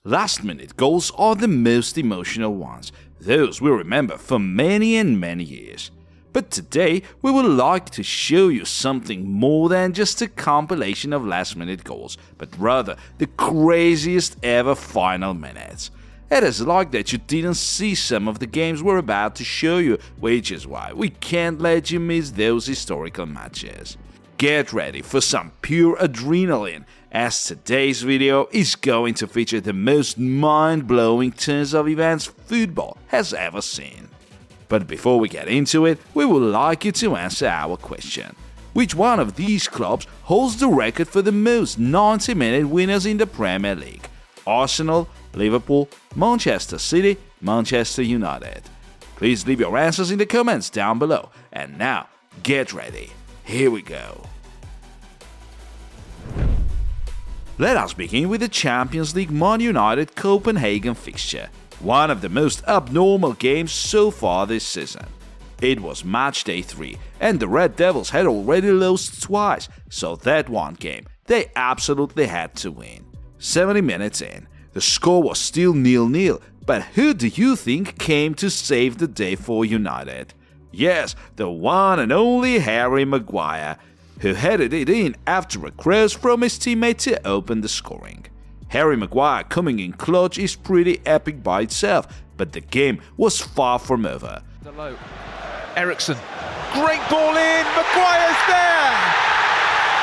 Last-minute goals are the most emotional ones, those we remember for many and many years. But today we would like to show you something more than just a compilation of last-minute goals, but rather the craziest ever final minutes. It is like that you didn't see some of the games we're about to show you, which is why we can't let you miss those historical matches. Get ready for some pure adrenaline, as today's video is going to feature the most mind-blowing turns of events football has ever seen. But before we get into it, we would like you to answer our question. Which one of these clubs holds the record for the most 90-minute winners in the Premier League? Arsenal, Liverpool, Manchester City, Manchester United? Please leave your answers in the comments down below. And now, get ready. Here we go. Let us begin with the Champions League Man United Copenhagen fixture, one of the most abnormal games so far this season. It was match day 3 and the Red Devils had already lost twice, so that one game they absolutely had to win. 70 minutes in, the score was still 0-0, but who do you think came to save the day for United? Yes, the one and only Harry Maguire, who headed it in after a cross from his teammate to open the scoring. Harry Maguire coming in clutch is pretty epic by itself, but the game was far from over. Ericsson, great ball in, Maguire's there!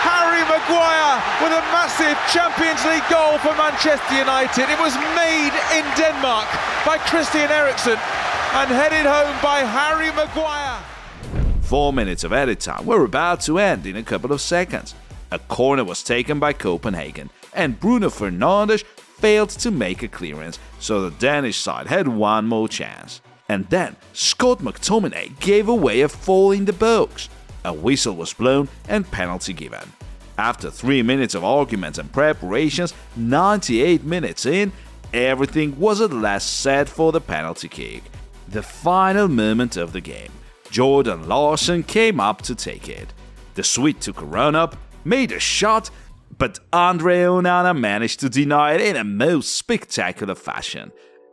Harry Maguire with a massive Champions League goal for Manchester United. It was made in Denmark by Christian Eriksen and headed home by Harry Maguire. 4 minutes of added time were about to end in a couple of seconds. A corner was taken by Copenhagen, and Bruno Fernandes failed to make a clearance, so the Danish side had one more chance. And then Scott McTominay gave away a foul in the box. A whistle was blown and penalty given. After 3 minutes of arguments and preparations, 98 minutes in, everything was at last set for the penalty kick. The final moment of the game. Jordan Larson came up to take it. The Swede took a run-up, made a shot, but Andre Onana managed to deny it in a most spectacular fashion.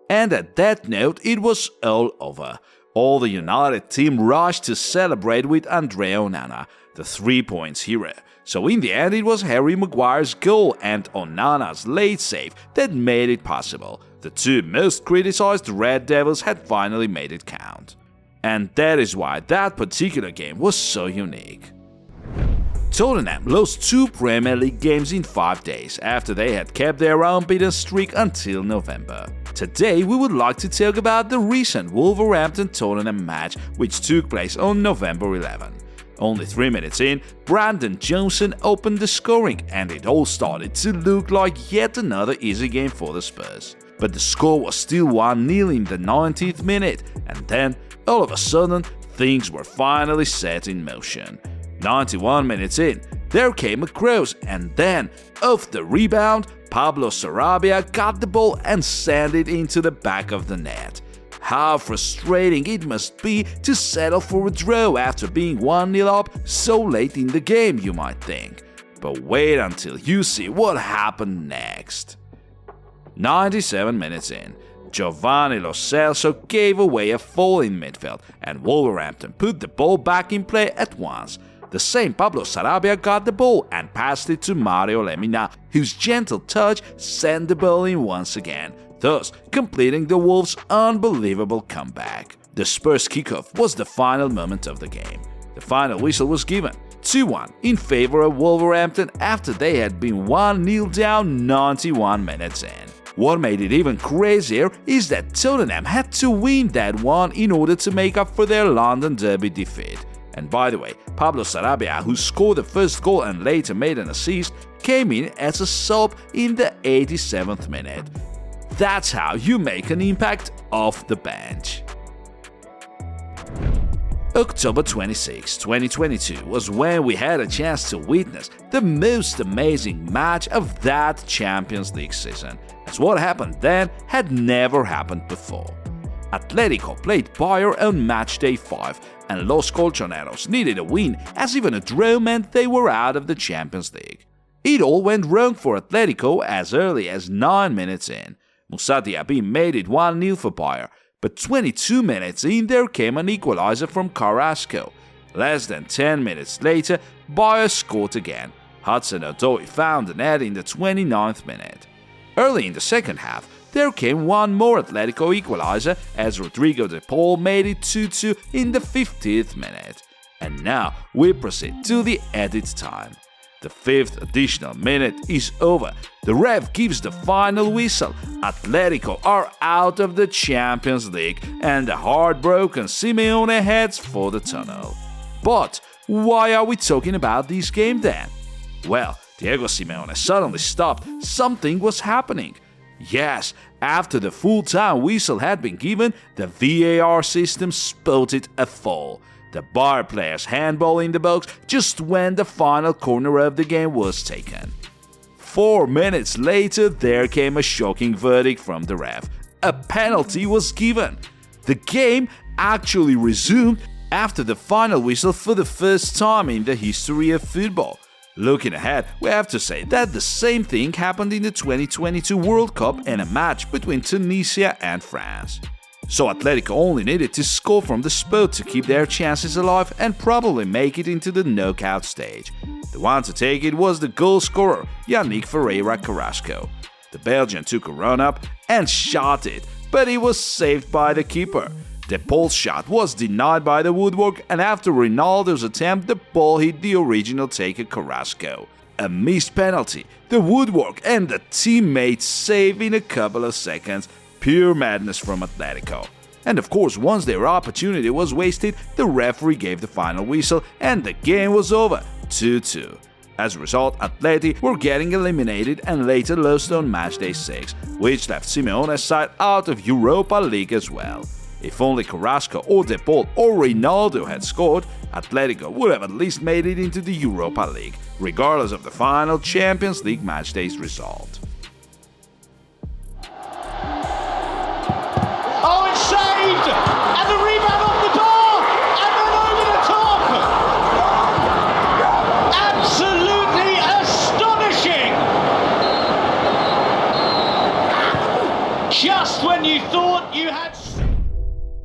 And at that note, it was all over. All the United team rushed to celebrate with Andre Onana, the 3 points hero. So in the end, it was Harry Maguire's goal and Onana's late save that made it possible. The two most criticized Red Devils had finally made it count. And that is why that particular game was so unique. Tottenham lost 2 Premier League games in 5 days after they had kept their unbeaten streak until November. Today we would like to talk about the recent Wolverhampton-Tottenham match which took place on November 11. Only 3 minutes in, Brandon Johnson opened the scoring and it all started to look like yet another easy game for the Spurs. But the score was still 1-0 in the 90th minute, and then, all of a sudden, things were finally set in motion. 91 minutes in, there came a cross, and then, off the rebound, Pablo Sarabia got the ball and sent it into the back of the net. How frustrating it must be to settle for a draw after being 1-0 up so late in the game, you might think. But wait until you see what happened next. 97 minutes in, Giovanni Lo Celso gave away a foul in midfield, and Wolverhampton put the ball back in play at once. The same Pablo Sarabia got the ball and passed it to Mario Lemina, whose gentle touch sent the ball in once again, thus completing the Wolves' unbelievable comeback. The Spurs kickoff was the final moment of the game. The final whistle was given, 2-1 in favor of Wolverhampton after they had been 1-0 down 91 minutes in. What made it even crazier is that Tottenham had to win that one in order to make up for their London derby defeat. And by the way, Pablo Sarabia, who scored the first goal and later made an assist, came in as a sub in the 87th minute. That's how you make an impact off the bench. October 26, 2022 was when we had a chance to witness the most amazing match of that Champions League season, as what happened then had never happened before. Atletico played Bayern on match day 5, and Los Colchoneros needed a win, as even a draw meant they were out of the Champions League. It all went wrong for Atletico as early as 9 minutes in. Moussa Diaby made it 1-0 for Bayer, but 22 minutes in there came an equalizer from Carrasco. Less than 10 minutes later, Bayer scored again. Hudson-Odoi found the net in the 29th minute. Early in the second half, there came one more Atletico equalizer as Rodrigo de Paul made it 2-2 in the 50th minute. And now we proceed to the added time. The 5th additional minute is over. The ref gives the final whistle. Atletico are out of the Champions League and the heartbroken Simeone heads for the tunnel. But why are we talking about this game then? Well, Diego Simeone suddenly stopped. Something was happening. Yes, after the full-time whistle had been given, the VAR system spotted a foul. The Bayer player's handball in the box just when the final corner of the game was taken. 4 minutes later, there came a shocking verdict from the ref. A penalty was given. The game actually resumed after the final whistle for the first time in the history of football. Looking ahead, we have to say that the same thing happened in the 2022 World Cup in a match between Tunisia and France. So Atletico only needed to score from the spot to keep their chances alive and probably make it into the knockout stage. The one to take it was the goal scorer, Yannick Ferreira Carrasco. The Belgian took a run up and shot it, but it was saved by the keeper. The Paul's shot was denied by the woodwork, and after Ronaldo's attempt, the ball hit the original taker Carrasco. A missed penalty, the woodwork and the teammates save in a couple of seconds. Pure madness from Atletico. And of course, once their opportunity was wasted, the referee gave the final whistle and the game was over, 2-2. As a result, Atleti were getting eliminated and later lost on matchday 6, which left Simeone's side out of Europa League as well. If only Carrasco or De Paul or Ronaldo had scored, Atletico would have at least made it into the Europa League, regardless of the final Champions League matchday's result. Oh, it's saved! And the rebound off the bar! And then over the top! Absolutely astonishing! Just when you thought you had...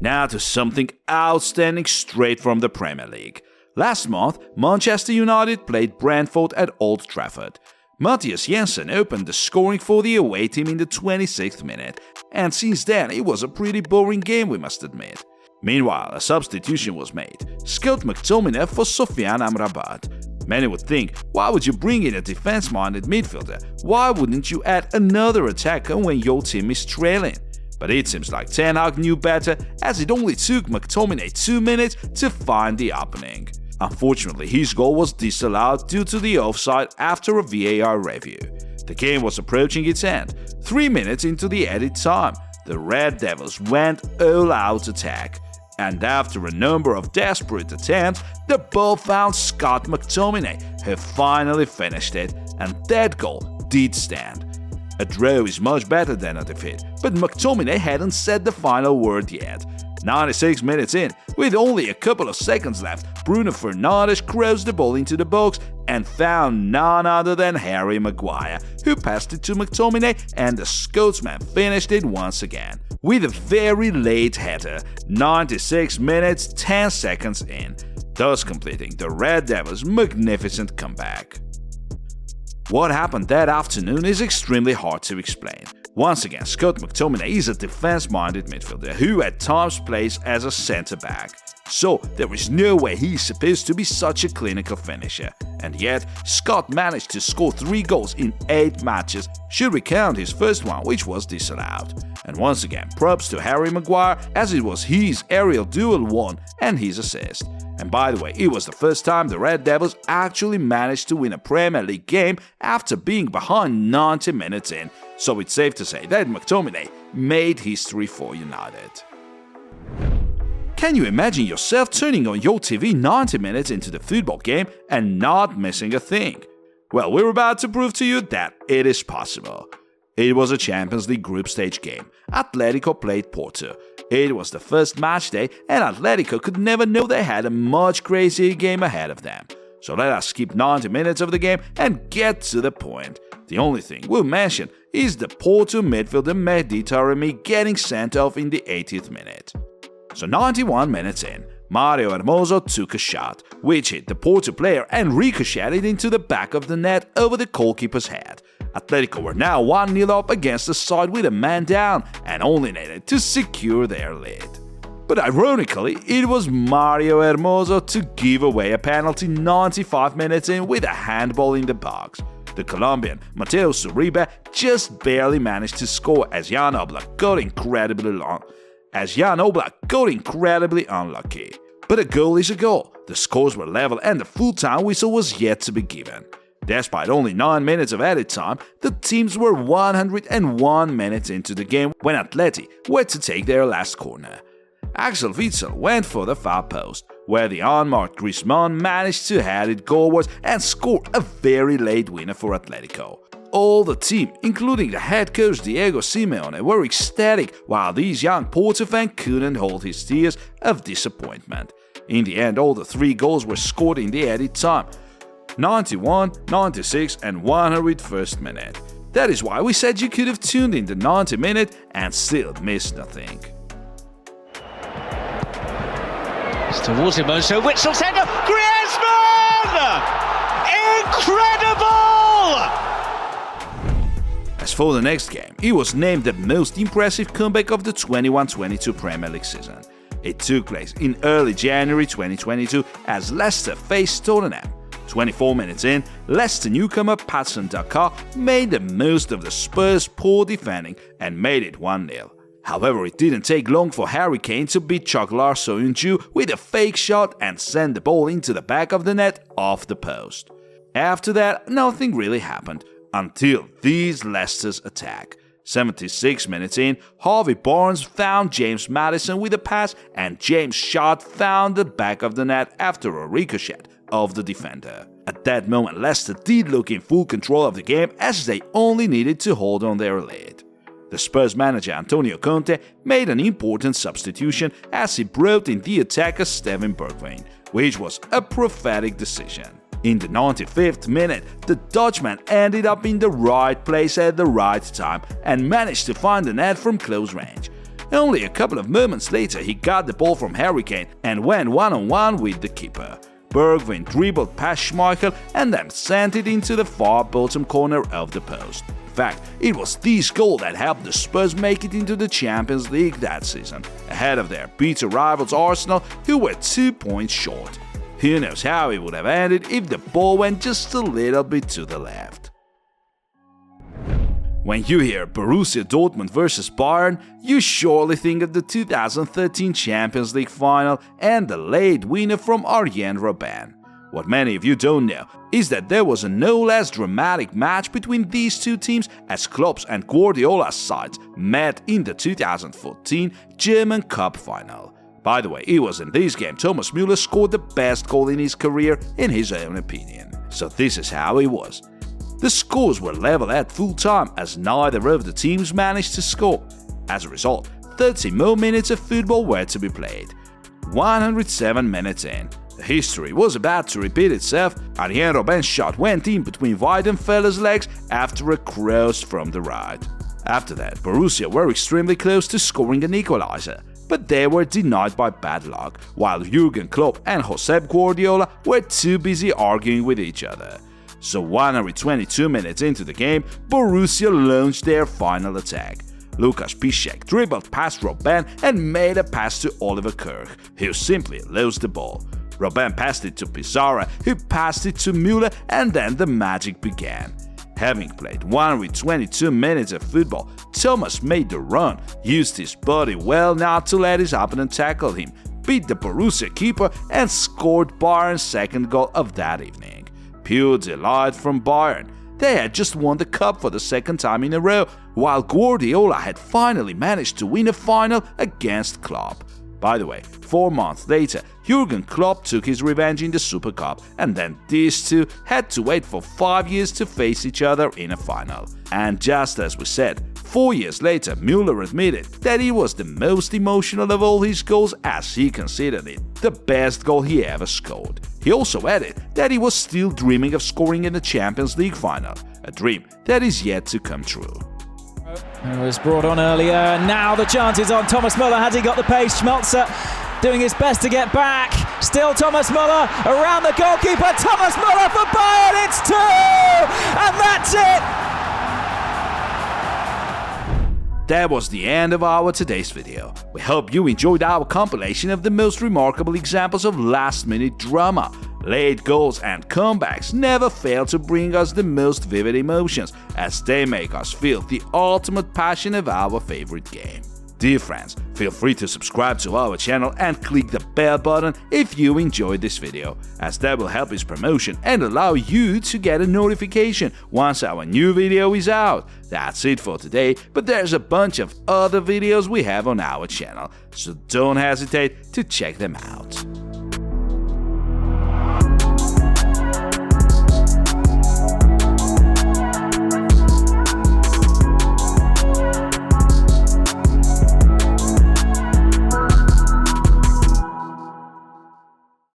Now to something outstanding straight from the Premier League. Last month, Manchester United played Brentford at Old Trafford. Matthias Jensen opened the scoring for the away team in the 26th minute, and since then it was a pretty boring game, we must admit. Meanwhile, a substitution was made, Scott McTominay for Sofiane Amrabat. Many would think, why would you bring in a defense-minded midfielder? Why wouldn't you add another attacker when your team is trailing? But it seems like Ten Hag knew better, as it only took McTominay 2 minutes to find the opening. Unfortunately, his goal was disallowed due to the offside after a VAR review. The game was approaching its end. 3 minutes into the added time, the Red Devils went all-out attack. And after a number of desperate attempts, the ball found Scott McTominay, who finally finished it, and that goal did stand. A draw is much better than a defeat, but McTominay hadn't said the final word yet. 96 minutes in, with only a couple of seconds left, Bruno Fernandes crossed the ball into the box and found none other than Harry Maguire, who passed it to McTominay, and the Scotsman finished it once again, with a very late header, 96 minutes 10 seconds in, thus completing the Red Devils' magnificent comeback. What happened that afternoon is extremely hard to explain. Once again, Scott McTominay is a defense-minded midfielder who at times plays as a centre-back. So there is no way he is supposed to be such a clinical finisher. And yet, Scott managed to score 3 goals in 8 matches, should we count his first one, which was disallowed. And once again, props to Harry Maguire, as it was his aerial duel won and his assist. And by the way, it was the first time the Red Devils actually managed to win a Premier League game after being behind 90 minutes in, so it's safe to say that McTominay made history for United. Can you imagine yourself turning on your TV 90 minutes into the football game and not missing a thing? Well, we're about to prove to you that it is possible. It was a Champions League group stage game. Atletico played Porto. It was the first match day, and Atletico could never know they had a much crazier game ahead of them. So let us skip 90 minutes of the game and get to the point. The only thing we'll mention is the Porto midfielder Mehdi Taremi getting sent off in the 80th minute. So 91 minutes in, Mario Hermoso took a shot, which hit the Porto player and ricocheted into the back of the net over the goalkeeper's head. Atletico were now 1-0 up against the side with a man down and only needed to secure their lead. But ironically, it was Mario Hermoso to give away a penalty 95 minutes in with a handball in the box. The Colombian Mateo Zuribe just barely managed to score as Jan Oblak got incredibly unlucky. But a goal is a goal. The scores were level and the full-time whistle was yet to be given. Despite only 9 minutes of added time, the teams were 101 minutes into the game when Atleti were to take their last corner. Axel Witsel went for the far post, where the unmarked Griezmann managed to head it goalwards and score a very late winner for Atletico. All the team, including the head coach Diego Simeone, were ecstatic, while this young Porto fan couldn't hold his tears of disappointment. In the end, all the 3 goals were scored in the added time: 91, 96 and 101st minute. That is why we said you could have tuned in the 90 minute and still missed nothing. It's towards Hermoso, Witzel's header, Griezmann! Incredible! As for the next game, it was named the most impressive comeback of the 21-22 Premier League season. It took place in early January 2022 as Leicester faced Tottenham. 24 minutes in, Leicester newcomer Patson Daka made the most of the Spurs' poor defending and made it 1-0. However, it didn't take long for Harry Kane to beat Çağlar Soyuncu with a fake shot and send the ball into the back of the net off the post. After that, nothing really happened until this Leicester's attack. 76 minutes in, Harvey Barnes found James Maddison with a pass and James Shot found the back of the net after a ricochet of the defender. At that moment, Leicester did look in full control of the game as they only needed to hold on their lead. The Spurs manager Antonio Conte made an important substitution as he brought in the attacker Steven Bergwijn, which was a prophetic decision. In the 95th minute, the Dutchman ended up in the right place at the right time and managed to find the net from close range. Only a couple of moments later, he got the ball from Harry Kane and went one-on-one with the keeper. Bergwijn dribbled past Schmeichel and then sent it into the far bottom corner of the post. In fact, it was this goal that helped the Spurs make it into the Champions League that season, ahead of their bitter rivals Arsenal, who were 2 points short. Who knows how it would have ended if the ball went just a little bit to the left. When you hear Borussia Dortmund vs Bayern, you surely think of the 2013 Champions League final and the late winner from Arjen Robben. What many of you don't know is that there was a no less dramatic match between these two teams as Klopp's and Guardiola's sides met in the 2014 German Cup final. By the way, it was in this game Thomas Müller scored the best goal in his career in his own opinion. So this is how it was. The scores were level at full time as neither of the teams managed to score. As a result, 30 more minutes of football were to be played. 107 minutes in, the history was about to repeat itself. Arjen Robben's shot went in between Weidenfeller's legs after a cross from the right. After that, Borussia were extremely close to scoring an equalizer, but they were denied by bad luck, while Jurgen Klopp and Josep Guardiola were too busy arguing with each other. So 122 minutes into the game, Borussia launched their final attack. Lukas Piszczek dribbled past Robben and made a pass to Oliver Kirch, who simply lost the ball. Robben passed it to Pizarro, who passed it to Müller, and then the magic began. Having played 122 minutes of football, Thomas made the run, used his body well not to let his opponent tackle him, beat the Borussia keeper, and scored Bayern's second goal of that evening. Pure delight from Bayern. They had just won the cup for the second time in a row, while Guardiola had finally managed to win a final against Klopp. By the way, 4 months later, Jurgen Klopp took his revenge in the Super Cup, and then these two had to wait for 5 years to face each other in a final. And just as we said, 4 years later, Müller admitted that it was the most emotional of all his goals as he considered it the best goal he ever scored. He also added that he was still dreaming of scoring in the Champions League final. a dream that is yet to come true. It was brought on earlier. Now the chance is on Thomas Müller. Has he got the pace? Schmelzer doing his best to get back. Still Thomas Müller around the goalkeeper. Thomas Müller for Bayern. It's 2! And that's it! That was the end of our today's video. We hope you enjoyed our compilation of the most remarkable examples of last-minute drama. Late goals and comebacks never fail to bring us the most vivid emotions, as they make us feel the ultimate passion of our favorite game. Dear friends, feel free to subscribe to our channel and click the bell button if you enjoyed this video, as that will help its promotion and allow you to get a notification once our new video is out. That's it for today, but there's a bunch of other videos we have on our channel, so don't hesitate to check them out.